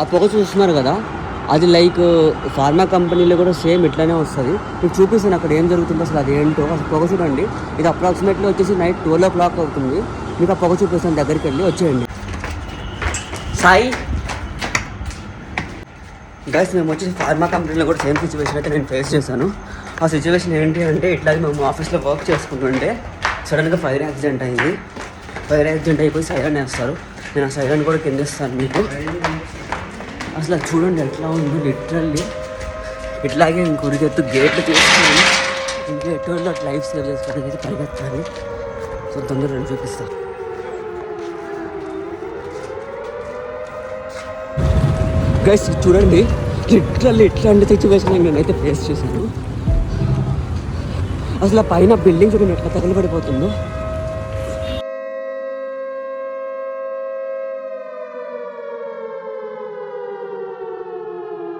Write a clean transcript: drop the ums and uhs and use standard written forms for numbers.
ఆ పొగ చూస్తున్నారు కదా, అది లైక్ ఫార్మా కంపెనీలో కూడా సేమ్ ఇట్లానే వస్తుంది. మీకు చూపిస్తాను అక్కడ ఏం జరుగుతుందో, అసలు అది ఏంటో. అసలు పొగ చూడండి. ఇది అప్రాక్సిమేట్లీ వచ్చేసి నైట్ 12 o'clock అవుతుంది. మీకు ఆ పొగ చూపిస్తాను, దగ్గరికి వెళ్ళి వచ్చేయండి. సాయి గైస్, మేము వచ్చేసి ఫార్మా కంపెనీలో కూడా సేమ్ సిచ్యువేషన్ అయితే నేను ఫేస్ చేశాను. ఆ సిచ్యువేషన్ ఏంటి అంటే, ఇట్లాగే మేము ఆఫీస్లో వర్క్ చేసుకుంటుంటే సడన్గా ఫైర్ యాక్సిడెంట్ అయింది. ఫైర్ యాక్సిడెంట్ అయిపోయి సైరన్ వేస్తారు. నేను ఆ సైరన్ కూడా కింద ఇస్తాను మీకు. అసలు చూడండి ఎట్లా ఉందో, లిటరల్లీ ఇట్లాగే ఇంకొరికెత్తు గేట్లు తీసుకొని ఇంకా ఎటువంటి లైఫ్ సేవ్ చేసుకోవడానికి అయితే పరిగెత్తాలి. సో తొందరగా చూపిస్తాను. గైస్ చూడండి, లిటరల్లీ ఇట్లాంటి సిచ్యువేషన్ నేనైతే ఫేస్ చేశాను. అసలు ఆ పైన బిల్డింగ్ చూడండి ఎట్లా తగలబడిపోతుందో.